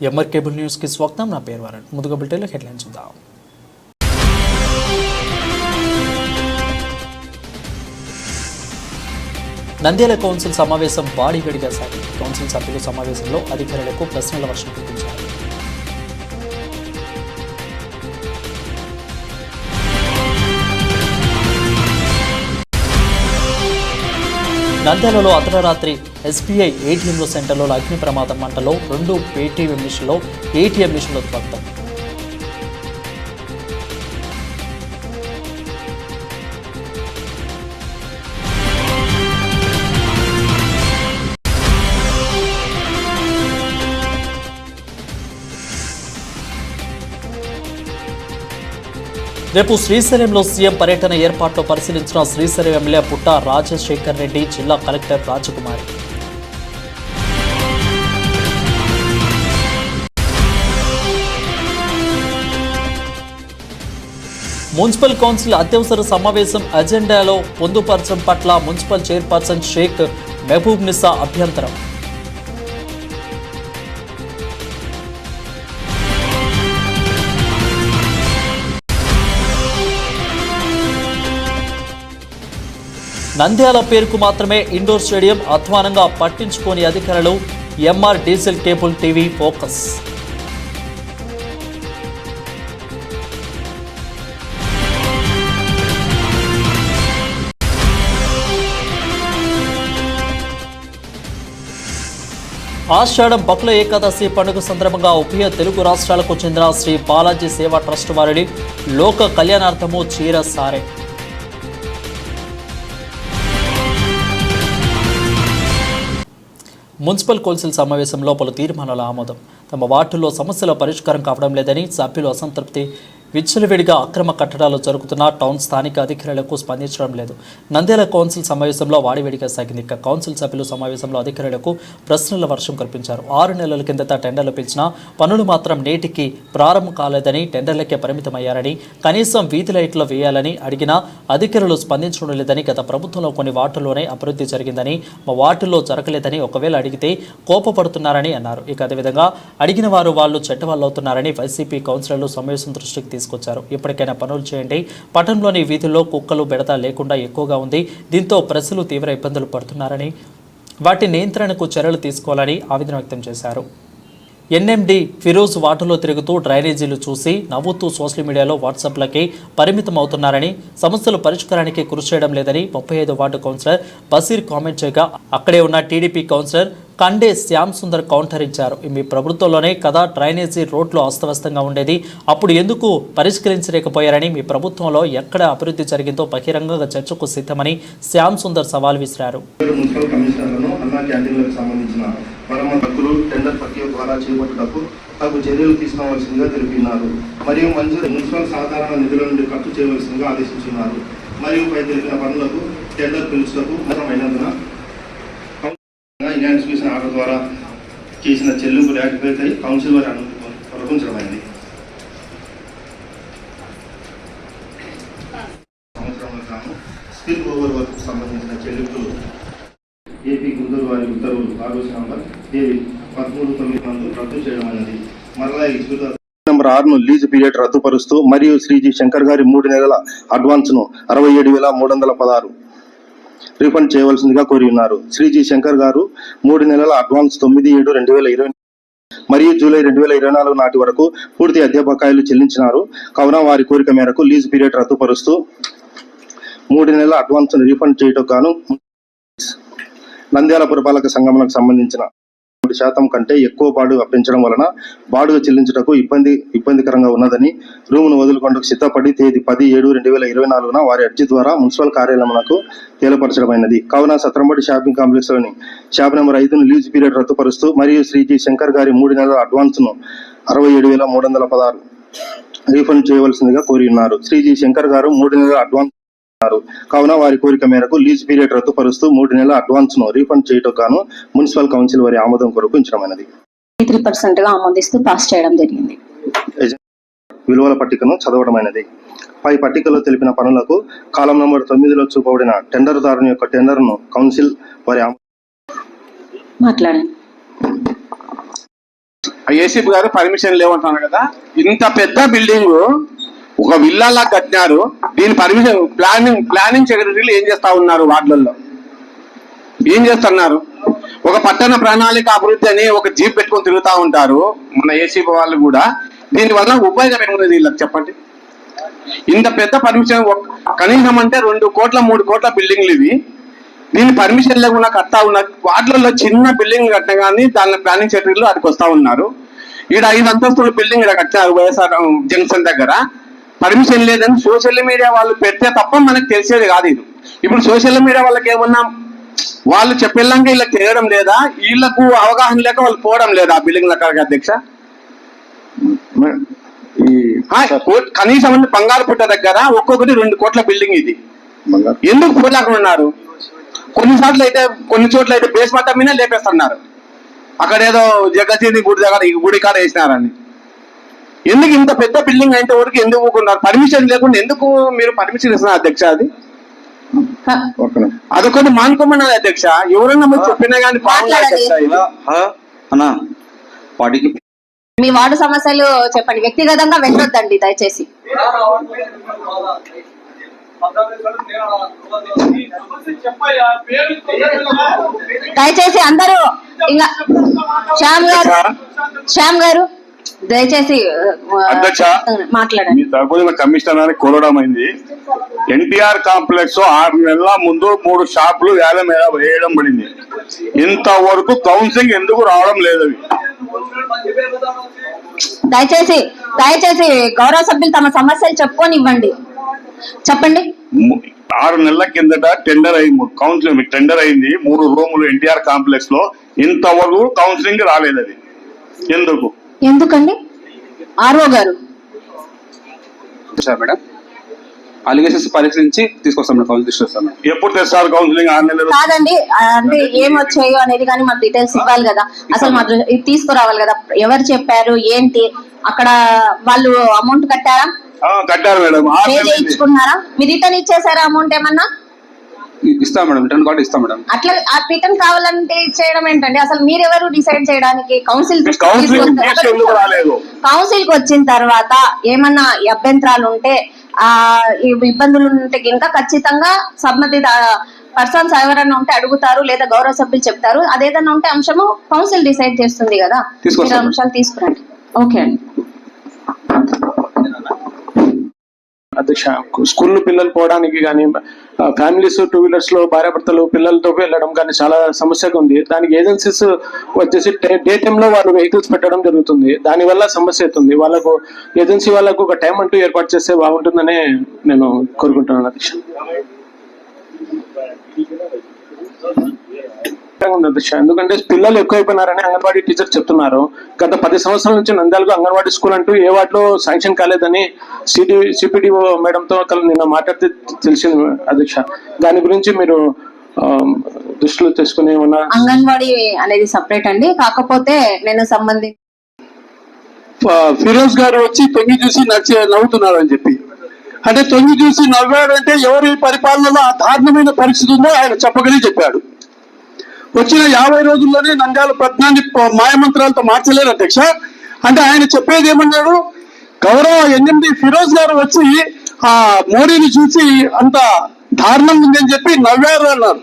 MR cable న్యూస్కి స్వాగతం. నా పేరు వరుణ్. ముందుగా బులెటిన్లో హెడ్లైన్స్ చూద్దాం. నంద్యాల కౌన్సిల్ సమావేశం వాడివేడిగా సాగింది. కౌన్సిల్ సభ్యుల సమావేశంలో అధికారులకు ప్రశ్నల వర్షం కురిపించారు. నంద్యాలలో అర్ధరాత్రి ఎస్బీఐ ఏటీఎంలో సెంటర్లో అగ్ని ప్రమాదం. మంటలో 2 పేటీఎం మిషన్లో ఏటీఎం మిషన్లు దగ్ధం. రేపు శ్రీశైలంలో సీఎం పర్యటన ఏర్పాట్లు పరిశీలించిన శ్రీశైలం ఎమ్మెల్యే పుట్ట రాజశేఖర్ రెడ్డి, జిల్లా కలెక్టర్ రాజకుమారి. మున్సిపల్ కౌన్సిల్ అత్యవసర సమావేశం అజెండాలో పొందుపరచడం పట్ల మున్సిపల్ చైర్పర్సన్ షేక్ మెహబూబ్ నిసా అభ్యంతరం. నంద్యాల పేరుకు మాత్రమే ఇండోర్ స్టేడియం, అధ్వానంగా పట్టించుకోని అధికారులు. MR diesel cable TV focus. ఆషాఢం బకుల ఏకాదశి పండుగ సందర్భంగా ఉభయ తెలుగు రాష్ట్రాలకు చెందిన శ్రీ బాలాజీ సేవా ట్రస్ట్ వారిని లోక కళ్యాణార్థము చీర సారే. మున్సిపల్ కౌన్సిల్ సమావేశంలో పలు తీర్మానాల ఆమోదం. తమ వార్డుల్లో సమస్యల పరిష్కారం కావడం లేదని సభ్యులు అసంతృప్తి. విచ్చలవిడిగా అక్రమ కట్టడాలు జరుగుతున్న టౌన్ స్థానిక అధికారులకు స్పందించడం లేదు. నంద్యాల కౌన్సిల్ సమావేశంలో వాడివేడిగా సాగింది. ఇక కౌన్సిల్ సభ్యులు సమావేశంలో అధికారులకు ప్రశ్నల వర్షం కురిపించారు. 6 నెలల కిందట టెండర్లు పిలిచినా పనులు మాత్రం నేటికి ప్రారంభం కాలేదని, టెండర్లకే పరిమితమయ్యారని, కనీసం వీధి లైట్లు వేయాలని అడిగినా అధికారులు స్పందించడం లేదని, గత ప్రభుత్వంలో కొన్ని వార్డుల్లోనే అభివృద్ధి జరిగిందని, మా వార్డుల్లో జరగలేదని, ఒకవేళ అడిగితే కోపపడుతున్నారని అన్నారు. ఇక అదేవిధంగా అడిగిన వారు వాళ్ళు చెడ్డవాళ్ళు అవుతున్నారని వైసీపీ కౌన్సిలర్లు సమావేశం దృష్టికి తీసుకొచ్చారు. ఇప్పటికైనా పనులు చేయండి. పట్టణంలోని వీధుల్లో కుక్కలు బెడత లేకుండా ఎక్కువగా ఉంది. దీంతో ప్రజలు తీవ్ర ఇబ్బందులు పడుతున్నారని, వాటి నియంత్రణకు చర్యలు తీసుకోవాలని ఆవేదన వ్యక్తం చేశారు. ఎన్ఎండి ఫిరోజ్ వార్డులో తిరుగుతూ డ్రైనేజీలు చూసి నవ్వుతూ సోషల్ మీడియాలో వాట్సాప్లకి పరిమితం అవుతున్నారని, సమస్యల పరిష్కారానికి కృషి చేయడం లేదని 35 వార్డు కౌన్సిలర్ బసీర్ కామెంట్ చేయగా, అక్కడే ఉన్న TDP councillor Kande Shyam Sundar counter ఇచ్చారు. మీ ప్రభుత్వంలోనే కదా డ్రైనేజీ రోడ్లు అస్తవ్యస్తంగా ఉండేది, అప్పుడు ఎందుకు పరిష్కరించలేకపోయారని, మీ ప్రభుత్వంలో ఎక్కడ అభివృద్ధి జరిగిందో బహిరంగంగా చర్చకు సిద్ధమని శ్యామ్ సుందర్ సవాల్ విసిరారు. టెండర్ ప్రక్రియ ద్వారా చేపట్టుటకు తగు చర్యలు తీసుకోవాల్సిందిగా తెలిపినారు. మరియు మంజూరు మున్సిపల్ సాధారణ నిధుల నుండి ఖర్చు చేయవలసిందిగా ఆదేశించినారు. మరియు పై తెలిపిన పనులకు టెండర్ పిలుచుటకు అయినందున ఇన్స్టిట్యూషన్ ఆర్డర్ ద్వారా చేసిన చెల్లింపు యాక్టివేట్ అయి కౌన్సిల్ వారి అనుమతించడమైంది. సంవత్సరంలో గాను స్పిల్ ఓవర్ వర్క్ సంబంధించిన చెల్లింపులు ఏపీ గుంటూరు వారి ఉత్తర్వులు ఆలోచన నంబర్ 13/9 రద్దు చేయడం అనేది. మరలా నంబర్ 6ను లీజ్ పీరియడ్ రద్దుపరుస్తూ మరియు శ్రీజీ శంకర్ గారి 3 నెలల అడ్వాన్స్ ను 67,316 రీఫండ్ చేయవలసిందిగా కోరి ఉన్నారు. శ్రీజీ శంకర్ గారు 3 నెలల అడ్వాన్స్ 9/7/2020 మరియు జూలై 2024 నాటి వరకు పూర్తి అద్దె బకాయిలు చెల్లించినారు. కావున వారి కోరిక మేరకు లీజ్ పీరియడ్ రద్దుపరుస్తూ 3 నెలల అడ్వాన్స్ ను రీఫండ్ చేయటం గాను నంద్యాల పురపాలక సంఘములకు సంబంధించిన 3% కంటే ఎక్కువ బాడుగ పెంచడం వలన బాడుగ చెల్లించుటకు ఇబ్బందికరంగా ఉన్నదని, రూమును వదులుకొంటకు సిద్ధపడి తేదీ 10/7/2024 వారి అర్జీ ద్వారా మున్సిపల్ కార్యాలయమునకు తేలపరచడమైనది. కావున సత్రంబడి షాపింగ్ కాంప్లెక్స్ లోని షాప్ నెంబర్ 5ను లీజ్ పీరియడ్ రద్దుపరుస్తూ మరియు శ్రీజీ శంకర్ గారి 3 నెలల అడ్వాన్స్ ను 67,316 రీఫండ్ చేయవలసిందిగా కోరి ఉన్నారు. శ్రీజీ శంకర్ గారు 3 నెలల అడ్వాన్స్ కావున వారి కోరిక మేరకు లీజ్ పీరియడ్ రద్దుపరుస్తూ 3 నెలల అడ్వాన్స్ ను రీఫండ్ చేయటం గాను మున్సిపల్ కౌన్సిల్ వారి ఆమోదం కొరకు ఉంచడమైనది. 3% గా ఆమోదిస్తూ పాస్ చేయడం జరిగింది. విలువల పట్టికను చదవడమైనది. పై పట్టికలో తెలిపిన పనులకు కాలం నంబర్ 9లో చూపబడిన టెండర్దారుని యొక్క టెండర్ను కౌన్సిల్ వారి మాట్లాడండి. ఏసీపీ గారు పర్మిషన్ లేవంటున్నారు కదా, ఇంత పెద్ద బిల్డింగ్ ఒక విల్లాలా కట్టినారు, దీని పర్మిషన్ ప్లానింగ్ సెక్రటరీలు ఏం చేస్తా ఉన్నారు? వార్డులలో ఏం చేస్తున్నారు? ఒక పట్టణ ప్రణాళిక అభివృద్ధి అని ఒక జీప్ పెట్టుకొని తిరుగుతూ ఉంటారు మన ఏసీపీ వాళ్ళు కూడా. దీని వల్ల ఉపయోగం ఏమున్నది వీళ్ళకి చెప్పండి? ఇంత పెద్ద పర్మిషన్ కనీసం అంటే 2 కోట్ల 3 కోట్ల బిల్డింగ్లు ఇవి, దీని పర్మిషన్ లేకుండా కడతా ఉన్నారు. వాటిలలో చిన్న బిల్డింగ్ కట్టిన కానీ దాని ప్లానింగ్ సెక్రటరీలు అక్కడికి వస్తా ఉన్నారు. ఈడ 5 అంతస్తుల బిల్డింగ్ ఇక్కడ కట్టారు వైఎస్ఆర్ జంక్షన్ దగ్గర, పర్మిషన్ లేదని సోషల్ మీడియా వాళ్ళు పెడితే తప్ప మనకు తెలిసేది కాదు ఇది. ఇప్పుడు సోషల్ మీడియా వాళ్ళకి ఏమన్నా వాళ్ళు చెప్పేలాగా వీళ్ళకి తెలియడం లేదా? వీళ్ళకు అవగాహన లేక వాళ్ళు పోవడం లేదా ఆ బిల్డింగ్ల కాడికి అధ్యక్ష? కనీసం బంగారుపుట్ట దగ్గర ఒక్కొక్కటి 2 కోట్ల బిల్డింగ్ ఇది, ఎందుకు పోలేకున్నారు? కొన్ని చోట్ల అయితే బేస్ మట్టం మీద లేపేస్తున్నారు. అక్కడ ఏదో జగతీని గుడి దగ్గర గుడి కాడ వేసినారని. ఎందుకు ఇంత పెద్ద బిల్డింగ్ అయితే వరకు ఎందుకు ఊరుకున్నారు? పర్మిషన్ లేకుండా ఎందుకు మీరు పర్మిషన్ ఇస్తున్నారు అధ్యక్ష? అదొకటి మానుకోమన్నది అధ్యక్ష. ఎవరన్నా మీరు చెప్పినా కానీ వాటికి మీ వార్డు సమస్యలు చెప్పండి, వ్యక్తిగతంగా వెళ్ళొద్దండి దయచేసి. దయచేసి అందరూ ఇంకా శ్యామ్ గారు దయచేసి మాట్లాడండి. తరపున కమిషనర్ అని కోరడం అయింది. ఎన్టీఆర్ కాంప్లెక్స్ 6 నెలల ముందు 3 షాపులు వేయడం పడింది. ఇంతవరకు కౌన్సిలింగ్ ఎందుకు రావడం లేదు? దయచేసి గౌరవ సభ్యులు తమ సమస్యలు చెప్పుకోనివ్వండి. చెప్పండి. 6 నెలల కిందట టెండర్ అయింది 3 రూములు ఎన్టీఆర్ కాంప్లెక్స్ లో. ఇంతవరకు కౌన్సిలింగ్ రాలేదు. అది ఎందుకండి? ఆర్ఓ గారు మేడం అలిగేషన్స్ పరిశీలించి తీసుకొస్తాం మేడం. కౌన్సిలింగ్ చేస్తాం. ఎప్పుడు తెస్తారు కౌన్సిలింగ్? 6 నెలలు కాదండి, అంటే ఏం వచ్చాయో అనేది కానీ మాకు డీటెయిల్స్ ఇవ్వాలి కదా. అసలు మాకు ఇది తీసుకురావాలి కదా. ఎవరు చెప్పారు ఏంటి? అక్కడ వాళ్ళు అమౌంట్ కట్టారా? కట్టారు మేడం. పే చేయించుకున్నారా? మీరు రిటర్న్ ఇచ్చేసారా అమౌంట్ ఏమన్నా? ఇస్తాం మేడం, రిటర్న్ కార్డు ఇస్తాం మేడం. అట్లా ఆ రిటర్న్ కావాలంటే చేయడం ఏంటండి? అసలు మీరెవరు డిసైడ్ చేయడానికి? కౌన్సిల్ కి వచ్చిన తర్వాత ఏమన్నా అభ్యంతరాలు ఉంటే ఇబ్బందులు ఉంటే ఇంకా ఖచ్చితంగా సంబంధిత పర్సన్స్ ఎవరైనా ఉంటే అడుగుతారు, లేదా గౌరవ సభ్యులు చెప్తారు. అదేదన్నా ఉంటే అంశము కౌన్సిల్ డిసైడ్ చేస్తుంది కదా. అంశాలు తీసుకురండి. ఓకే అండి. అధ్యక్ష, స్కూల్ పిల్లలు పోవడానికి కానీ ఫ్యామిలీస్ 2 వీలర్స్ లో భార్యాభర్తలు పిల్లలతో వెళ్ళడం కానీ చాలా సమస్యగా ఉంది. దానికి ఏజెన్సీస్ వచ్చేసి డే టైంలో వాళ్ళు వెహికల్స్ పెట్టడం జరుగుతుంది. దానివల్ల సమస్య అవుతుంది. వాళ్ళకు ఏజెన్సీ వాళ్ళకు ఒక టైం అంటూ ఏర్పాటు చేస్తే బాగుంటుందని నేను కోరుకుంటున్నాను అధ్యక్ష. అధ్యక్ష, ఎందుకంటే పిల్లలు ఎక్కువైపోయినారని అంగన్వాడీ టీచర్ చెప్తున్నారు. గత 10 సంవత్సరాల నుంచి నంద్యాలకు అంగన్వాడీ స్కూల్ అంటూ ఏ వార్డులో శాంక్షన్ కాలేదని సిపిడిఓ మేడంతో నిన్న మాట్లాడితే తెలిసింది అధ్యక్ష. దాని గురించి మీరు దృష్టిలో తీసుకుని ఏమన్నా? అంగన్వాడీ అనేది సపరేట్ అండి. కాకపోతే నేను ఫిరోజ్ గారు వచ్చి తొంగి చూసి నవ్వుతున్నారు అని చెప్పి, అంటే తొంగి చూసి నవ్వాడంటే ఎవరి పరిపాలనలో ఆ దారుణమైన పరిస్థితి ఉందో ఆయన చెప్పగలిగి చెప్పాడు. వచ్చిన 50 రోజుల్లోనే నంద్యాల పట్టణాన్ని మాయమంత్రాలతో మార్చలేరు అధ్యక్ష. అంటే ఆయన చెప్పేది ఏమన్నాడు? గౌరవ ఎన్ఎండి ఫిరోజ్ గారు వచ్చి ఆ మోడీని చూసి అంత దారుణంగా ఉందని చెప్పి నవ్వారు అన్నారు.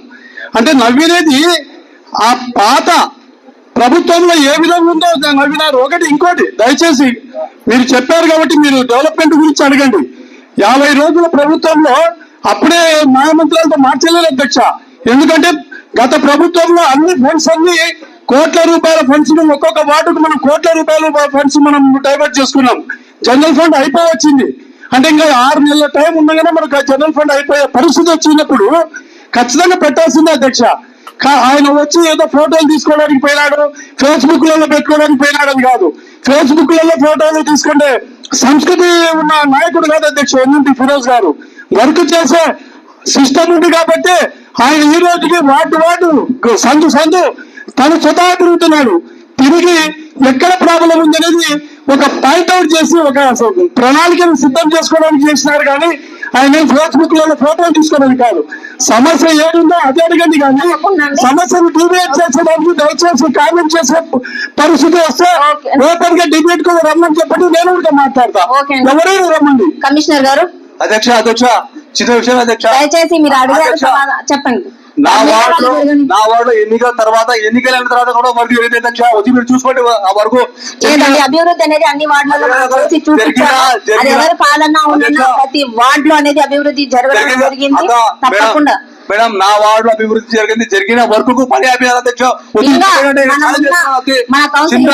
అంటే నవ్వినేది ఆ పాత ప్రభుత్వంలో ఏ విధంగా ఉందో నవ్వినారు. ఒకటి ఇంకోటి, దయచేసి మీరు చెప్పారు కాబట్టి మీరు డెవలప్మెంట్ గురించి అడగండి. 50 రోజుల ప్రభుత్వంలో అప్పుడే మాయమంత్రాలతో మార్చలేరు అధ్యక్ష. ఎందుకంటే గత ప్రభుత్వంలో అన్ని ఫండ్స్ అన్ని కోట్ల రూపాయల ఫండ్స్ ఒక్కొక్క వార్డుకు మనం కోట్ల రూపాయల ఫండ్స్ మనం డైవర్ట్ చేసుకున్నాం. జనరల్ ఫండ్ అయిపోవచ్చింది. అంటే ఇంకా 6 నెలల టైం ఉండగానే మనకు జనరల్ ఫండ్ అయిపోయే పరిస్థితి వచ్చినప్పుడు ఖచ్చితంగా పెట్టాల్సిందే అధ్యక్ష. ఆయన వచ్చి ఏదో ఫోటోలు తీసుకోవడానికి పోయినాడు, ఫేస్బుక్ లలో పెట్టుకోవడానికి పోయినాడు అని కాదు. ఫేస్బుక్ లలో ఫోటోలు తీసుకుంటే సంస్కృతి ఉన్న నాయకుడు కాదు అధ్యక్ష ఎన్ఎంటి ఫిరోజ్ గారు. వర్క్ చేసే సిస్టమ్ ఉంది కాబట్టి ఆయన ఈ రోజుకి వార్డు సందు తను స్వతహా తిరుగుతున్నాడు. తిరిగి ఎక్కడ ప్రాబ్లం ఉందనేది ఒక పాయింట్అవుట్ చేసి ఒక ప్రణాళికను సిద్ధం చేసుకోవడానికి చేసినారు. కానీ ఆయన ఫేస్బుక్ లో ఫోటోలు తీసుకున్నది కాదు. సమస్య ఏడుందో అదే అడగండి, కానీ సమస్యను డిబేట్ చేసేదానికి దయచేసి కామెంట్ చేసే పరిస్థితి వస్తే ఓపెన్ గా డిబేట్ కు రమ్మని చెప్పండి, నేను కూడా మాట్లాడతా. ఎవరైనా రమ్మండి. కమిషనర్ గారు, అధ్యక్ష చిన్న విషయం అధ్యక్ష, దయచేసి మీరు అడిగారు చెప్పండి. నా వార్డులో ఎన్నికల తర్వాత ఎన్నికలైన తర్వాత కూడా వరకు ఏదైతే అధ్యక్ష వచ్చి మీరు చూసుకోండి. ఆ వరకు అభివృద్ధి అనేది అన్ని వార్డులలో ఎవరి పాలన ఉన్న ప్రతి వార్డులో అనేది అభివృద్ధి జరగడం జరిగింది తప్పకుండా. మేడం నా వార్డు అభివృద్ధి జరిగిన వర్క్ కు పని అయిపోయారు అధ్యక్ష. మన కౌన్సిలర్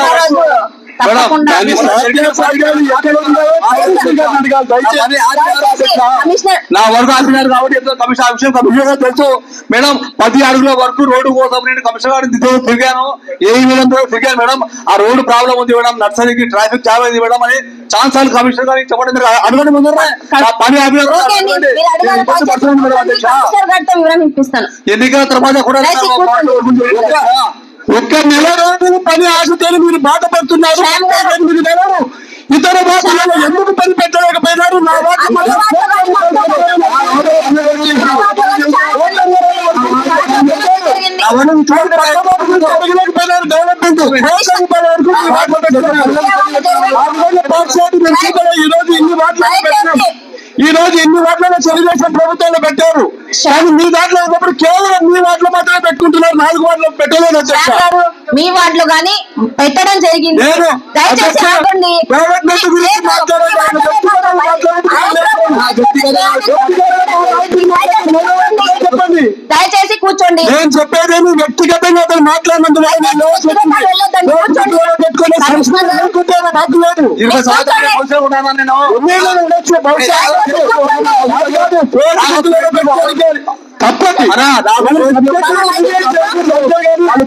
నా వర్క్ ఆపినారు కాబట్టి కమిషన్ ఆ విషయం కమిషనర్ తెలుసు మేడం. 10 అడుగుల వరకు రోడ్డు కోసం నేను కమిషనర్ గారిని తిరిగాను, ఏ మేడం తిరిగాను మేడం. ఆ రోడ్డు ప్రాబ్లం ఉంది మేడం, నర్సరీకి ట్రాఫిక్ జామ్ అయింది మేడం అని ఛాన్స్ సార్లు కమిషనర్ గారికి చెప్పడం అడగండి ముందు పని ఆపినారు. ఎన్నికల తర్వాత కూడా ఒక్క నెల రోజులు పని ఆశతో మీరు బాధపడుతున్నారు. 8 నెలలు ఇతర భాషలలో ఎందుకు పని పెట్టలేకపోయినారు? నా ఈ రోజు ఎన్ని వాటిలో తెలుగుదేశం ప్రభుత్వంలో పెట్టారు, కానీ మీ దాంట్లో ఉన్నప్పుడు కేవలం మీ వాటిలో మాత్రమే పెట్టుకుంటున్నారు, 4 వాటిలో పెట్టలేదు. మీ వాటిలో కానీ పెట్టడం జరిగింది. డెవలప్మెంట్ గురించి చెప్పండి, దయచేసి కూర్చోండి. నేను చెప్పేదేమి వ్యక్తిగతంగా అతను మాట్లాడినందుకు తప్పది.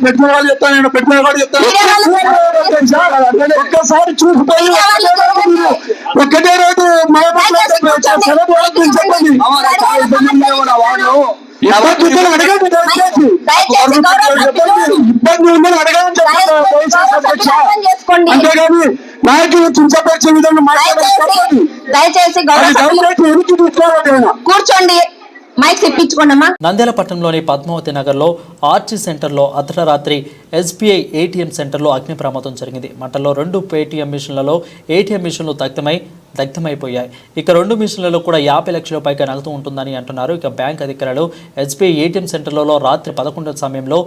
పెట్టిన వాళ్ళు చెప్తాను, నేను పెట్టిన వాళ్ళు చెప్తాను. ఒక్కసారి చూసిపోయి ఒక్కటే రోజు చెప్పండి. అడగండి, ఇబ్బంది ఉందని అడగని చెప్పండి. అంతేగాని నాయకులు చించపరిచే విధంగా మాట్లాడాలి. దయచేసి కూర్చోండి. మైక్ తెప్పించుకోండమ్మా. నంద్యాల పట్టణంలోని పద్మావతి నగర్లో ఆర్చి సెంటర్లో అర్ధరాత్రి ఎస్బీఐ ఏటీఎం సెంటర్లో అగ్ని ప్రమాదం జరిగింది. మంటల్లో 2 ఏటీఎం మిషన్లలో ఏటీఎం మిషన్లు దగ్ధమైపోయాయి. ఇక 2 మిషన్లలో కూడా 50 లక్షల పైగా నగదు ఉంటుందని అంటున్నారు. ఇక బ్యాంక్ అధికారులు ఎస్బీఐ ఏటీఎం సెంటర్లలో రాత్రి 11 సమయంలో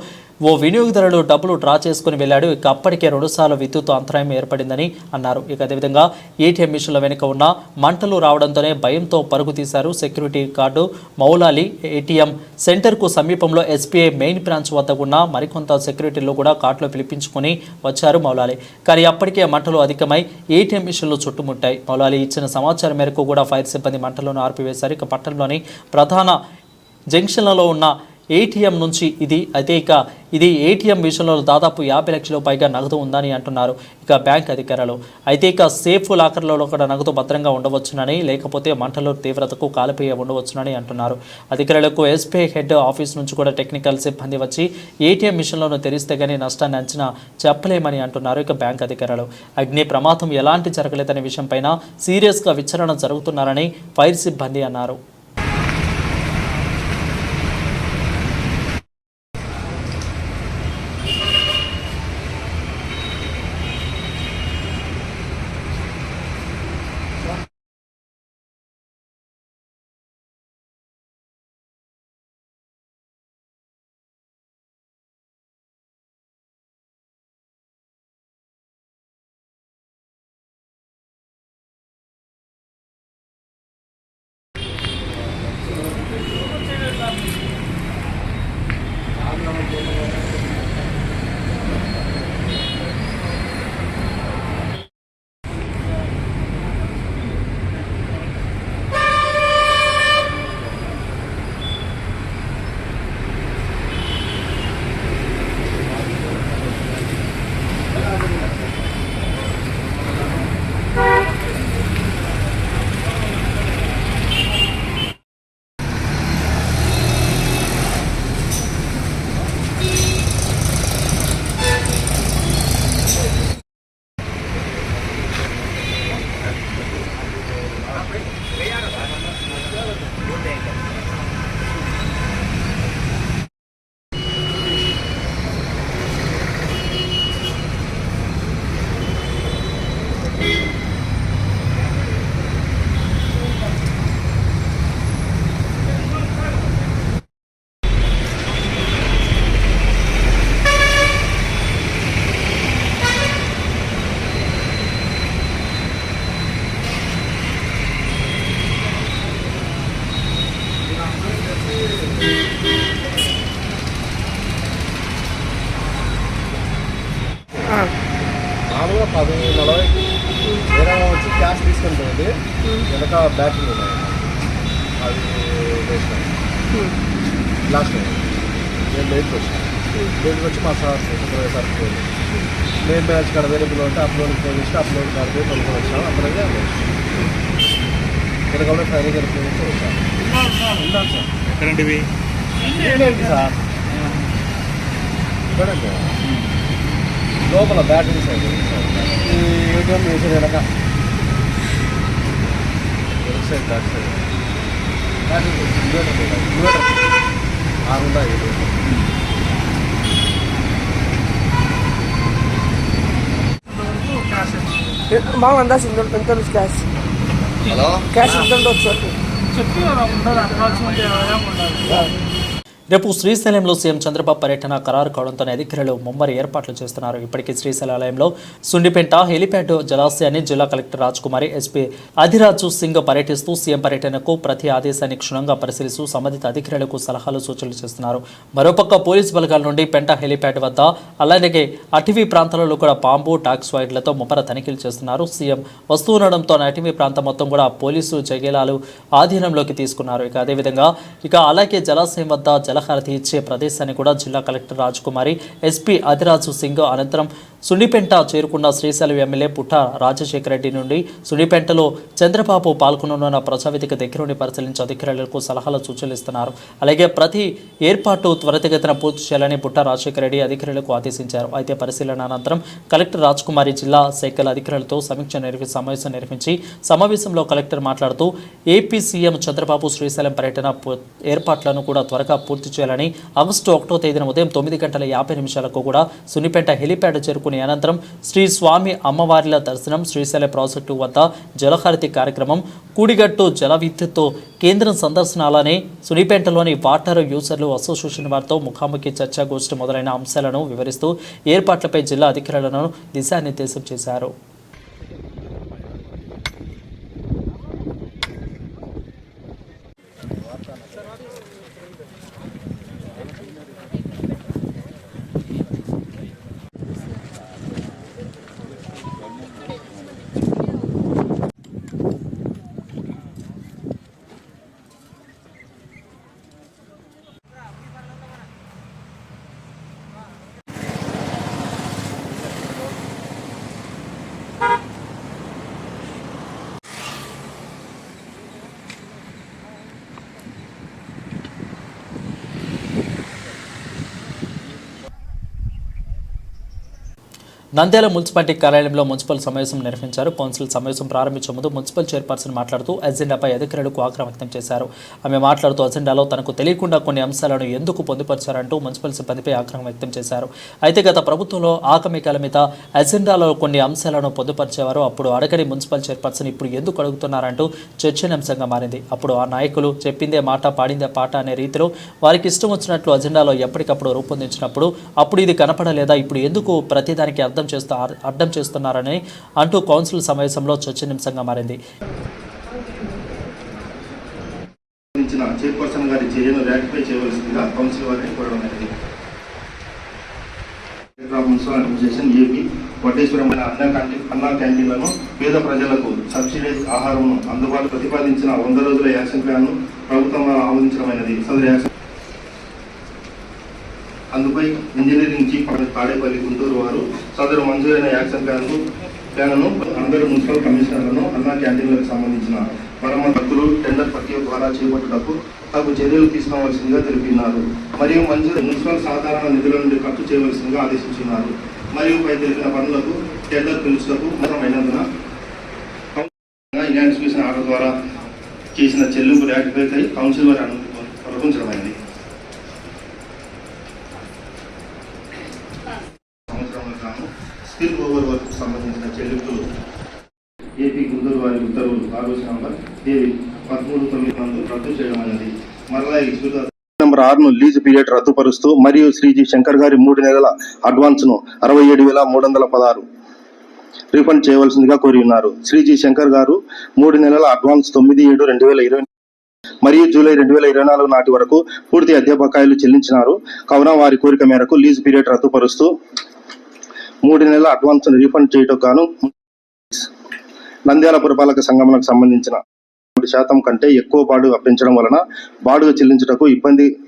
ఓ వినియోగదారుడు డబ్బులు డ్రా చేసుకుని వెళ్ళాడు. ఇక అప్పటికే 2 సార్లు విద్యుత్ అంతరాయం ఏర్పడిందని అన్నారు. ఇక అదేవిధంగా ఏటీఎం మిషన్ల వెనుక ఉన్న మంటలు రావడంతోనే భయంతో పరుగు తీశారు. సెక్యూరిటీ గార్డు మౌలాలి ఏటీఎం సెంటర్కు సమీపంలో ఎస్బీఐ మెయిన్ బ్రాంచ్ వద్ద ఉన్న మరికొంత సెక్యూరిటీలు కూడా కార్డులో పిలిపించుకుని వచ్చారు మౌలాలి. కానీ అప్పటికే మంటలు అధికమై ఏటీఎం మిషన్లు చుట్టుముట్టాయి. మౌలాలి ఇచ్చిన సమాచారం మేరకు కూడా ఫైర్ సిబ్బంది మంటలను ఆర్పివేశారు. ఇక పట్టణంలోని ప్రధాన జంక్షన్లలో ఉన్న ఏటీఎం నుంచి ఇది ఏటీఎం విషయంలో దాదాపు 50 లక్షల పైగా నగదు ఉందని అంటున్నారు ఇక బ్యాంక్ అధికారులు. అయితే ఇక సేఫ్ లాకర్లలో కూడా నగదు భద్రంగా ఉండవచ్చునని, లేకపోతే మంటల తీవ్రతకు కాలిపోయి ఉండవచ్చునని అంటున్నారు. అధికారులకు ఎస్బీఐ హెడ్ ఆఫీస్ నుంచి కూడా టెక్నికల్ సిబ్బంది వచ్చి ఏటీఎం మిషన్లను తెరిస్తే గానీ నష్టాన్ని అంచనా చెప్పలేమని అంటున్నారు ఇక బ్యాంక్ అధికారులు. అగ్ని ప్రమాదం ఎలాంటి జరగలేదనే విషయంపైన సీరియస్గా విచారణ జరుగుతున్నారని ఫైర్ సిబ్బంది అన్నారు. మామూలుగా 10:40 వేరే వచ్చి క్యాష్ తీసుకుంటుంది, వెనక బ్యాటరీ ఉన్నాయి, అది లాస్ట్ నేను లేట్కి వచ్చాను. లేట్కి వచ్చి మా సార్ మెయిన్ బ్యాచ్ కాడ అవైలబుల్ ఉంటే అప్లోడ్కి ఫోన్ చేసి అప్లోడ్ కాడ పోయి కొనుక్కొని వచ్చాను. అప్పుడే వెనక ఫైనల్ గారి ఫోన్ చేసి వచ్చాను. ఉన్నాను సార్. ఎక్కడంటివి సార్ ఇక్కడండి లోపల బ్యాటరీ సైడ్ ఈ ఏటీఎం వేసే వెనక side back side battery inverter 6 బాగా అందాజ్ ఎంత క్యాష్ క్యాష్ ఎంత ఉండొచ్చు రేపు శ్రీశైలంలో సీఎం చంద్రబాబు పర్యటన ఖరారు కావడంతో అధికారులు ముమ్మరి ఏర్పాట్లు చేస్తున్నారు. ఇప్పటికీ శ్రీశైలంలో సుండిపెంట హెలిప్యాడ్ జలాశయాన్ని జిల్లా కలెక్టర్ రాజ్కుమారి, ఎస్పీ అధిరాజు సింగ్ పర్యటిస్తూ సీఎం పర్యటనకు ప్రతి ఆదేశాన్ని క్షుణ్ణంగా పరిశీలిస్తూ సంబంధిత అధికారులకు సలహాలు సూచనలు చేస్తున్నారు. మరోపక్క పోలీసు బలగాల నుండి పెంట హెలిప్యాడ్ వద్ద అలాగే అటవీ ప్రాంతాలలో కూడా బాంబు టాక్సాయిడ్లతో ముమ్మర తనిఖీలు చేస్తున్నారు. సీఎం వస్తూ ఉండడంతో అటవీ ప్రాంతం మొత్తం కూడా పోలీసు జగేలాలు ఆధీనంలోకి తీసుకున్నారు. అదేవిధంగా అలాగే జలాశయం వద్ద జలహారతి ఇచ్చే ప్రదేశాన్ని కూడా జిల్లా కలెక్టర్ రాజ్కుమారి, ఎస్పీ అధిరాజు సింగ్ అనంతరం సుండిపెంట చేరుకున్న శ్రీశైలం ఎమ్మెల్యే పుట్ట రాజశేఖర రెడ్డి నుండి సుండిపెంటలో చంద్రబాబు పాల్గొననున్న ప్రజావేదిక దగ్గరుండి పరిశీలించి అధికారులకు సలహాలు సూచనలు ఇస్తున్నారు. అలాగే ప్రతి ఏర్పాటు త్వరితగతిన పూర్తి చేయాలని పుట్ట రాజశేఖర రెడ్డి అధికారులకు ఆదేశించారు. అయితే పరిశీలన అనంతరం కలెక్టర్ రాజ్కుమారి జిల్లా శాఖల అధికారులతో సమావేశం నిర్వహించి సమావేశంలో కలెక్టర్ మాట్లాడుతూ ఏపీ సీఎం చంద్రబాబు శ్రీశైలం పర్యటన ఏర్పాట్లను కూడా త్వరగా పూర్తి చేయాలని ఆగస్టు 1వ తేదీన ఉదయం 9:50 కూడా సున్నిపెంట హెలిప్యాడ్ చేరుకునే అనంతరం శ్రీ స్వామి అమ్మవార్ల దర్శనం, శ్రీశైలం ప్రాజెక్టు వద్ద జలహారతి కార్యక్రమం, కూడిగట్టు జల విద్యుత్ కేంద్రం సందర్శన, అలానే సునిపెంటలోని వాటర్ యూజర్లు అసోసియేషన్ వారితో ముఖాముఖి చర్చాగోష్ఠి మొదలైన అంశాలను వివరిస్తూ ఏర్పాట్లపై జిల్లా అధికారులను దిశానిర్దేశం చేశారు. నంద్యాల మున్సిపాలిటీ కార్యాలయంలో మున్సిపల్ సమావేశం నిర్వహించారు. కౌన్సిల్ సమావేశం ప్రారంభించే ముందు మున్సిపల్ చైర్పర్సన్ మాట్లాడుతూ అజెండాపై అధికారులకు ఆగ్రహం వ్యక్తం చేశారు. ఆమె మాట్లాడుతూ అజెండాలో తనకు తెలియకుండా కొన్ని అంశాలను ఎందుకు పొందుపరిచారంటూ మున్సిపల్ సిబ్బందిపై ఆగ్రహం వ్యక్తం చేశారు. అయితే గత ప్రభుత్వంలో ఆకమికాల మీద అజెండాలో కొన్ని అంశాలను పొందుపరిచేవారు. అప్పుడు అడగని మున్సిపల్ చైర్పర్సన్ ఇప్పుడు ఎందుకు అడుగుతున్నారంటూ చర్చనీయాంశంగా మారింది. అప్పుడు ఆ నాయకులు చెప్పిందే మాట పాడిందే పాట అనే రీతిలో వారికి ఇష్టం వచ్చినట్లు అజెండాలో ఎప్పటికప్పుడు రూపొందించినప్పుడు అప్పుడు ఇది కనపడలేదా, ఇప్పుడు ఎందుకు ప్రతిదానికి అర్థం చేస్తున్నారని అంటూ కౌన్సిల్ సమావేశంలో చర్చనీయాంశంగా మారింది. చైర్పర్సన్ గారి చర్యను రాటిఫై చేయవలసిందిగా కౌన్సిల్ వారిని కోరడం జరిగింది. మున్సిపల్ అడ్మినిస్ట్రేషన్ ఏపీ వడ్డేశ్వరమైన అన్నా క్యాంటీన్లను పేద ప్రజలకు సబ్సిడైజ్ ఆహారం అందుబాటు ప్రతిపాదించిన 100 రోజుల యాక్షన్ ప్లాన్ ప్రభుత్వం ఆమోదించడమైనది. సదరు యాక్షన్ అందుపై ఇంజనీరింగ్ చీఫ్ తాడేపల్లి గుంటూరు వారు సదరు మంజూరైన యాక్షన్ ప్లాన్ను అందరూ మున్సిపల్ కమిషనర్లను అన్నా క్యాంటీన్లకు సంబంధించిన మరమ్మతులు టెండర్ ప్రక్రియ ద్వారా చేపట్టుటకు తగు చర్యలు తీసుకోవాల్సిందిగా తెలిపినారు. మరియు మంజూరు మున్సిపల్ సాధారణ నిధుల నుండి ఖర్చు చేయవలసిందిగా ఆదేశించినారు. మరియు పై తెలిపిన పనులకు టెండర్ పిలుచుటకు అవసరమైనందున ఇన్స్టిట్యూషన్ ఆర్డర్ ద్వారా చేసిన చెల్లింపు రాటిఫై కౌన్సిల్ వారి అనుమతించడమైంది. స్పిల్ ఓవర్ వర్క్ సంబంధించిన చెల్లింపులు ఏపీ గుంటూరు వారి ఉత్తర్వులు ఆదేశ నంబర్ 13/9 రద్దు చేయడం అనేది మరలా నంబర్ 6ను లీజ్ పీరియడ్ రద్దుపరుస్తూ మరియు శ్రీజీ శంకర్ గారి 3 నెలల అడ్వాన్స్ ను 67,316 రీఫండ్ చేయవలసిందిగా కోరి ఉన్నారు. శ్రీజీ శంకర్ గారు 3 నెలల అడ్వాన్స్ 9/7/2020 మరియు జూలై 2024 నాటి వరకు పూర్తి అద్దె బకాయిలు చెల్లించినారు. కావున వారి కోరిక మేరకు లీజ్ పీరియడ్ రద్దుపరుస్తూ 3 నెలల అడ్వాన్స్ రీఫండ్ చేయటం గాను నంద్యాల పురపాలక సంఘమునకు సంబంధించిన 3% కంటే ఎక్కువ బాడుగ పెంచడం వలన బాడుగ చెల్లించుటకు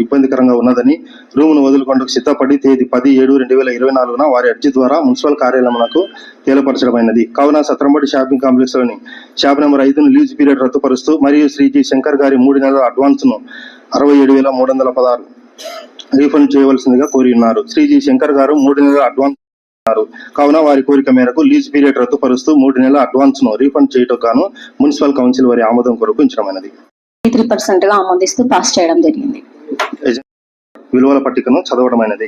ఇబ్బందికరంగా ఉన్నదని రూమును వదులుకొంటకు సిద్ధపడి తేదీ 10/7/2024 వారి అర్జీ ద్వారా మున్సిపల్ కార్యాలయమునకు తేలపరచడమైనది. కావున సత్రంబడి షాపింగ్ కాంప్లెక్స్ లోని షాప్ నెంబర్ 5ను లీజ్ పీరియడ్ రద్దుపరుస్తూ మరియు శ్రీ జి శంకర్ గారి 3 నెలల అడ్వాన్స్ ను 67,316 రీఫండ్ చేయవలసిందిగా కోరి ఉన్నారు. శ్రీ జి శంకర్ గారు 3 నెలల అడ్వాన్స్ కావున వారి కోరిక మేరకు లీజ్ పీరియడ్ రద్దుపరుస్తూ 3 నెలల అడ్వాన్స్ ను రీఫండ్ చేయటం గాను మున్సిపల్ కౌన్సిల్ వారి ఆమోదం కొరకు ఉంచడమైనది. 3% గా ఆమోదిస్తూ పాస్ చేయడం జరిగింది. విలువల పట్టికను చదవడమైనది.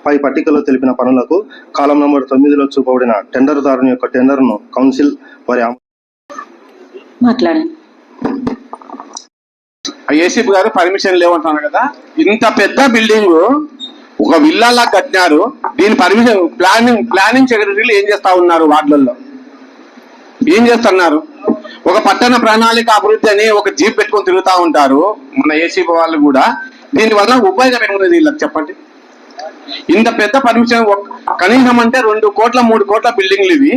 పై పట్టికలో తెలిపిన పనులకు కాలం నంబర్ 9లో చూపబడిన టెండర్దారుని యొక్క టెండర్ను కౌన్సిల్ వారి మాట్లాడండి. ఏసీపీ గారు పర్మిషన్ లేవంటున్నారు కదా, ఇంత పెద్ద బిల్డింగ్ ఒక విల్లాలా కట్టినారు. దీని పర్మిషన్ ప్లానింగ్ సెక్రటరీలు ఏం చేస్తా ఉన్నారు? వార్డులలో ఏం చేస్తున్నారు? ఒక పట్టణ ప్రణాళిక అభివృద్ధి అని ఒక జీప్ పెట్టుకొని తిరుగుతూ ఉంటారు మన ఏసీపీ వాళ్ళు కూడా. దీనివల్ల ఉపయోగం ఏముంది వీళ్ళకి చెప్పండి? ఇంత పెద్ద పర్మిషన్ కనీసం అంటే 2 కోట్ల 3 కోట్ల బిల్డింగ్లు ఇవి.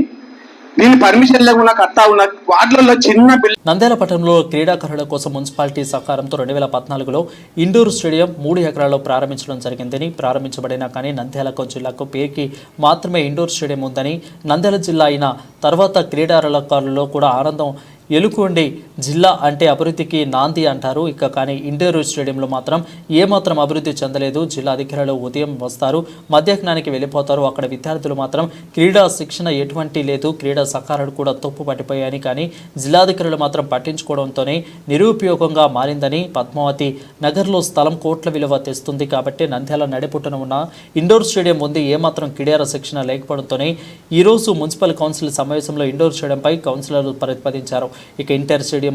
దీని పర్మిషన్ లేకుండా కడతా ఉన్న వార్డులలో చిన్న నంద్యాల పట్టణంలో క్రీడాకారుల కోసం మున్సిపాలిటీ సహకారంతో 2014లో ఇండోర్ స్టేడియం 3 ఎకరాల్లో ప్రారంభించడం జరిగిందని, ప్రారంభించబడినా కానీ నంద్యాల జిల్లాకు పేరుకి మాత్రమే ఇండోర్ స్టేడియం ఉందని, నంద్యాల జిల్లా అయిన తర్వాత క్రీడాకారులలో కూడా ఆనందం ఎలుకొండి. జిల్లా అంటే అభివృద్ధికి నాంది అంటారు. ఇక కానీ ఇండోర్ స్టేడియంలో మాత్రం ఏమాత్రం అభివృద్ధి చెందలేదు. జిల్లా అధికారులు ఉదయం వస్తారు, మధ్యాహ్నానికి వెళ్ళిపోతారు. అక్కడ విద్యార్థులు మాత్రం క్రీడా శిక్షణ ఎటువంటి లేదు. క్రీడా సహకారాలు కూడా తప్పు పట్టిపోయాయని, కానీ జిల్లాధికారులు మాత్రం పట్టించుకోవడంతోనే నిరుపయోగంగా మారిందని, పద్మావతి నగర్లో స్థలం కోట్ల విలువ తెస్తుంది కాబట్టి నంద్యాల నడిపుట్టున ఉన్న ఇండోర్ స్టేడియం ఉంది. ఏమాత్రం క్రీడా శిక్షణ లేకపోవడంతోనే ఈరోజు మున్సిపల్ కౌన్సిల్ సమావేశంలో ఇండోర్ స్టేడియంపై కౌన్సిలర్లు ప్రతిపాదించారు. ఇక ఇంటర్ స్టేడియం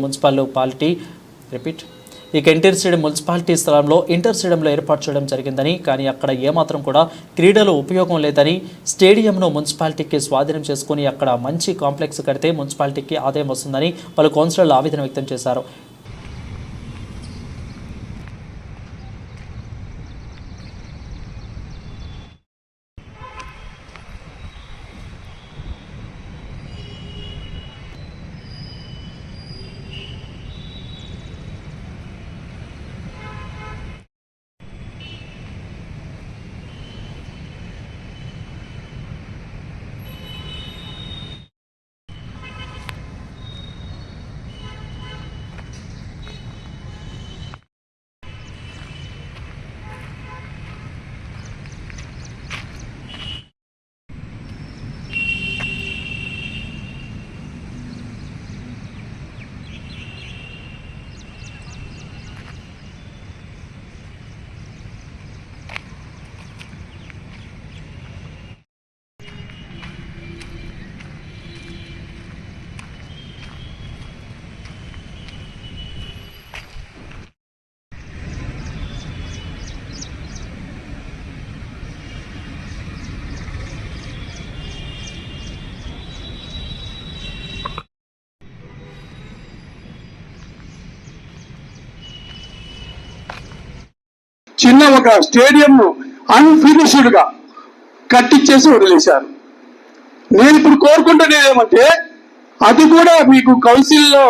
మున్సిపాలిటీ స్థలంలో ఇంటర్ స్టేడియంలో ఏర్పాటు చేయడం జరిగిందని, కానీ అక్కడ ఏమాత్రం కూడా క్రీడలు ఉపయోగం లేదని, స్టేడియంను మున్సిపాలిటీకి స్వాధీనం చేసుకుని అక్కడ మంచి కాంప్లెక్స్ కడితే మున్సిపాలిటీకి ఆదాయం వస్తుందని పలు కౌన్సిలర్లు ఆవేదన వ్యక్తం చేశారు. చిన్న ఒక స్టేడియం అన్ఫినిష్డ్ గా కట్టించేసి వదిలేశారు. నేను ఇప్పుడు కోరుకుంటున్నది ఏమంటే, అది కూడా మీకు కౌన్సిల్లో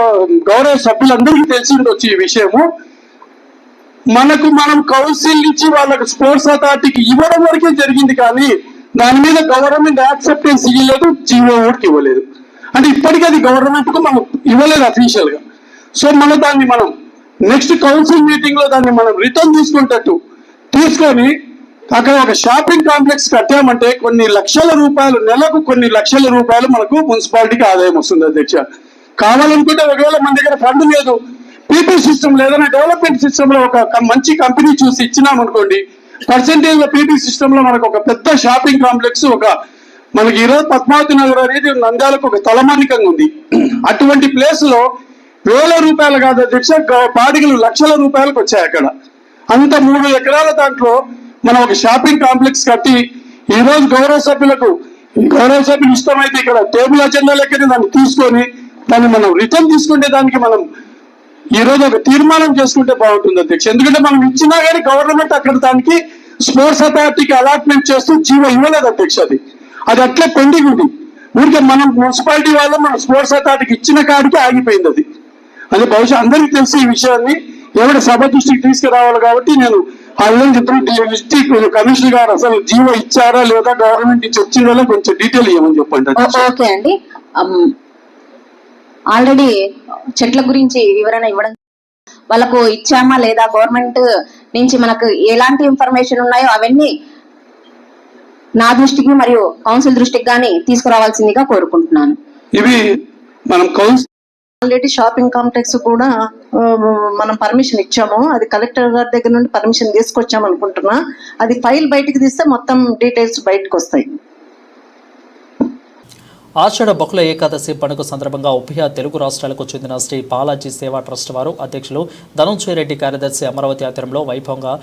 గౌరవ సభ్యులందరికీ తెలిసి ఉండొచ్చు ఈ విషయము. మనం కౌన్సిల్ నుంచి వాళ్ళకి స్పోర్ట్స్ అథారిటీకి ఇవ్వడం వరకే జరిగింది, కానీ దాని మీద గవర్నమెంట్ యాక్సెప్టెన్స్ ఇవ్వలేదు, జీవో ఓటుకి ఇవ్వలేదు. అంటే ఇప్పటికీ అది గవర్నమెంట్ కు మనం ఇవ్వలేదు అఫీషియల్ గా. సో దాన్ని మనం నెక్స్ట్ కౌన్సిల్ మీటింగ్ లో దాన్ని మనం రిటర్న్ తీసుకొని అక్కడ ఒక షాపింగ్ కాంప్లెక్స్ కట్టామంటే కొన్ని లక్షల రూపాయలు, నెలకు కొన్ని లక్షల రూపాయలు మనకు మున్సిపాలిటీకి ఆదాయం వస్తుంది అధ్యక్ష. కావాలనుకుంటే ఒకవేళ మన దగ్గర ఫండ్ లేదు, పీపీ సిస్టమ్ లేదన్నా డెవలప్మెంట్ సిస్టమ్ లో ఒక మంచి కంపెనీ చూసి ఇచ్చినామనుకోండి, పర్సెంటేజ్ లో పీపీ సిస్టమ్ లో మనకు ఒక పెద్ద షాపింగ్ కాంప్లెక్స్ మనకి ఈరోజు పద్మావతి నగర్ అనేది నంద్యాలకు ఒక తలమానికంగా ఉంది. అటువంటి ప్లేస్ లో వేల రూపాయలు కాదు అధ్యక్ష, బాడిగలు లక్షల రూపాయలకు వచ్చాయి అక్కడ. అంత 3 ఎకరాల దాంట్లో మనం ఒక షాపింగ్ కాంప్లెక్స్ కట్టి ఈ రోజు గౌరవ సభ్యులు ఇష్టమైతే ఇక్కడ టేబుల్ అజెండా లెక్కనే దాన్ని తీసుకొని దాన్ని మనం రిటర్న్ తీసుకుంటే దానికి మనం ఈ రోజు ఒక తీర్మానం చేసుకుంటే బాగుంటుంది అధ్యక్ష. ఎందుకంటే మనం ఇచ్చినా కానీ గవర్నమెంట్ అక్కడ దానికి స్పోర్ట్స్ అథారిటీకి అలాట్మెంట్ చేస్తూ జీవో ఇవ్వలేదు అధ్యక్ష. అది అది అట్లే పెండింగ్ ఉంది. ఊరికే మనం మున్సిపాలిటీ వాళ్ళు మన స్పోర్ట్స్ అథారిటీకి ఇచ్చిన కాడికి ఆగిపోయింది అది. అది బహుశా అందరికీ తెలిసి ఈ విషయాన్ని ఎవరి సభ దృష్టికి తీసుకురావాలి కాబట్టి నేను ఆ విధంగా చెప్తాను. కమిషనర్ గారు అసలు జీవో ఇచ్చారా లేదా, గవర్నమెంట్ నుంచి వచ్చిందా కొంచెం డీటెయిల్ ఇవ్వమని చెప్పండి. ఓకే అండి, ఆల్రెడీ చెట్ల గురించి వివరణ ఇవ్వడం, వాళ్ళకు ఇచ్చామా లేదా, గవర్నమెంట్ నుంచి మనకు ఎలాంటి ఇన్ఫర్మేషన్ ఉన్నాయో అవన్నీ నా దృష్టికి మరియు కౌన్సిల్ దృష్టికి గానీ తీసుకురావాల్సిందిగా కోరుకుంటున్నాను. ఇవి మనం కౌన్సిల్ ఆల్రెడీ షాపింగ్ కాంప్లెక్స్ కూడా మనం పర్మిషన్ ఇచ్చాము. అది కలెక్టర్ గారి దగ్గర నుండి పర్మిషన్ తీసుకొచ్చాము అనుకుంటున్నా. అది ఫైల్ బయటికి తీస్తే మొత్తం డీటెయిల్స్ బయటకు వస్తాయి. ఆషాఢ బహుళ ఏకాదశి పండుగ సందర్భంగా ఉభయ తెలుగు రాష్ట్రాలకు చెందిన శ్రీ బాలాజీ సేవా ట్రస్ట్ వారు అధ్యక్షులు ధనంజయ రెడ్డి కార్యదర్శి అమరావతి ఆధ్వర్యంలో వైభవంగా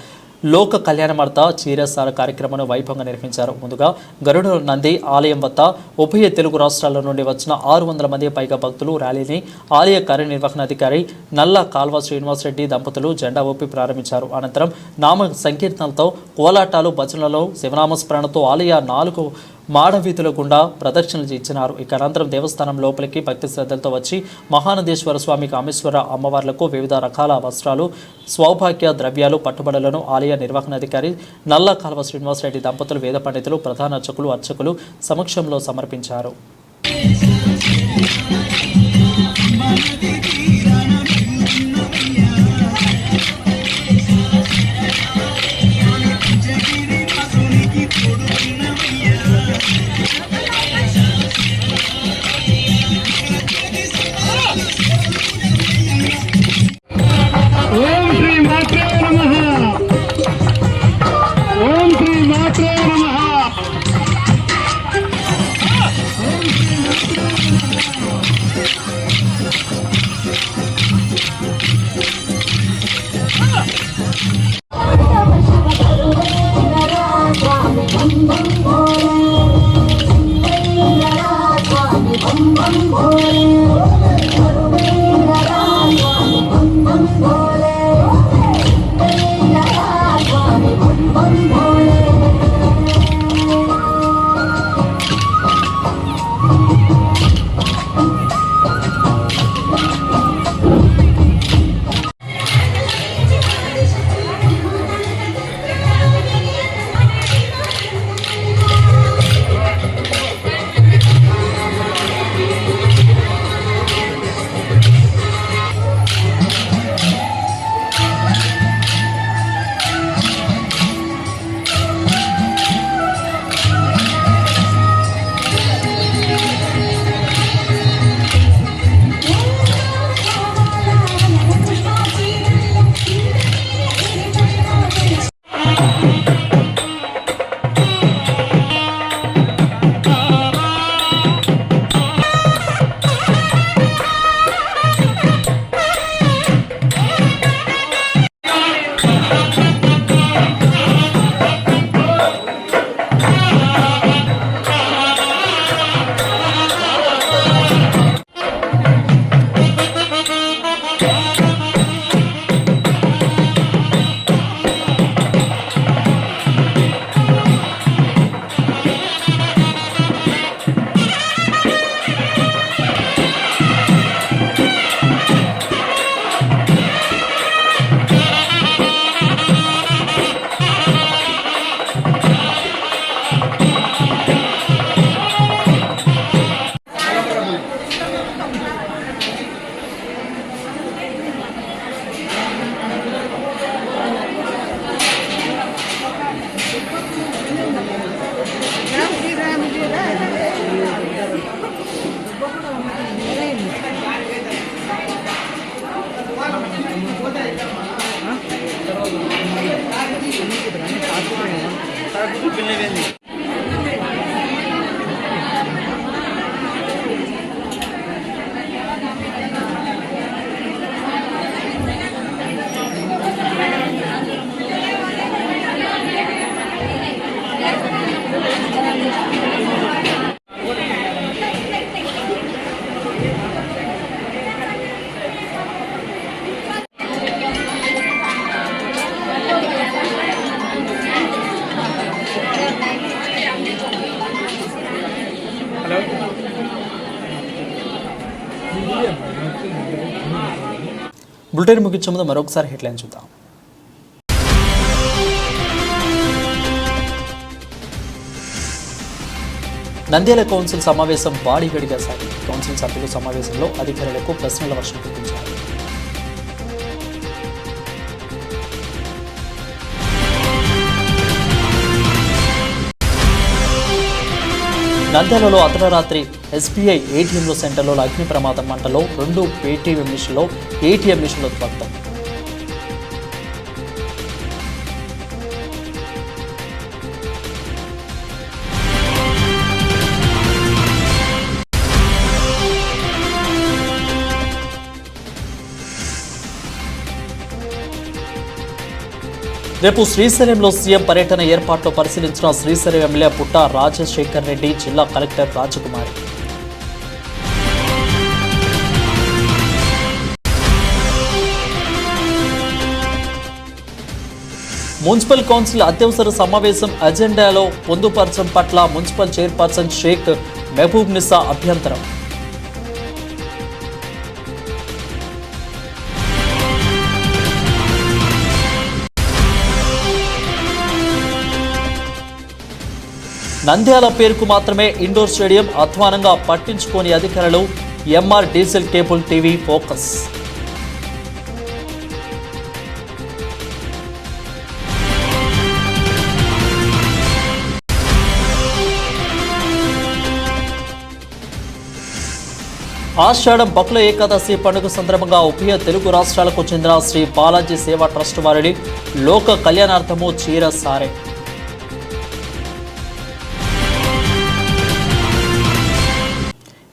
లోక కళ్యాణమార్త చీరసాల కార్యక్రమాన్ని వైభవంగా నిర్వహించారు. ముందుగా గరుడ నంది ఆలయం వద్ద ఉభయ తెలుగు రాష్ట్రాల నుండి వచ్చిన 600 మంది పైగా భక్తులు ర్యాలీని ఆలయ కార్యనిర్వహణాధికారి నల్ల కాల్వ శ్రీనివాసరెడ్డి దంపతులు జెండా ఊపి ప్రారంభించారు. అనంతరం నామ సంకీర్తనలతో, కోలాటాలు, భజనలలో, శివనామస్మరణతో ఆలయ 4 మాడవీధుల గుండా ప్రదక్షిణలు ఇచ్చినారు. ఇక అనంతరం దేవస్థానం లోపలికి భక్తి శ్రద్ధలతో వచ్చి మహానందేశ్వర స్వామి, కామేశ్వర అమ్మవార్లకు వివిధ రకాల వస్త్రాలు, సౌభాగ్య ద్రవ్యాలు, పట్టుబడులను ఆలయ నిర్వహణాధికారి నల్ల కాల్వ శ్రీనివాసరెడ్డి దంపతులు, వేద పండితులు, ప్రధాన అర్చకులు సమక్షంలో సమర్పించారు. బులెటిన్ ముగించే ముందు మరొకసారి హెడ్లైన్ చూద్దాం. నంద్యాల కౌన్సిల్ సమావేశం వాడివేడిగా సాగింది. కౌన్సిల్ సభ్యులు సమావేశంలో అధికారులకు ప్రశ్నల వర్షం కురిపించారు. నంద్యాలలో అర్ధరాత్రి SBI ATMలో సెంటర్లో అగ్ని ప్రమాదం మంటలో 2 ATM మిషన్లో ATM మిషన్లు ధ్వంసం. రేపు శ్రీశైలంలో సీఎం పర్యటన ఏర్పాట్లు పరిశీలించిన శ్రీశైలం ఎమ్మెల్యే పుట్ట రాజశేఖర్ రెడ్డి, జిల్లా కలెక్టర్ రాజకుమారి. మున్సిపల్ కౌన్సిల్ అత్యవసర సమావేశం అజెండాలో పొందుపరచడం పట్ల మున్సిపల్ చైర్పర్సన్ షేక్ మెహబూబ్ నిసా అభ్యంతరం. నంద్యాల పేరుకు మాత్రమే ఇండోర్ స్టేడియం, అధ్వానంగా పట్టించుకోని అధికారులు. MR diesel cable TV focus. ఆషాఢం బకుల ఏకాదశి పండుగ సందర్భంగా ఉభయ తెలుగు రాష్ట్రాలకు చెందిన శ్రీ బాలాజీ సేవా ట్రస్ట్ వారిని లోక కళ్యాణార్థము చీర సారే.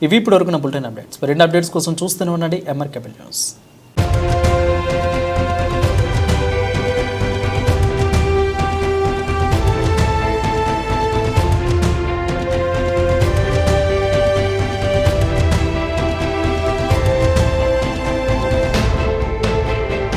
ఇవి ఇప్పుడు వరకున్న బులెటిన్ అప్డేట్స్. మరిన్ని అప్డేట్స్ కోసం చూస్తూనే ఉండండి MR కేబుల్ న్యూస్.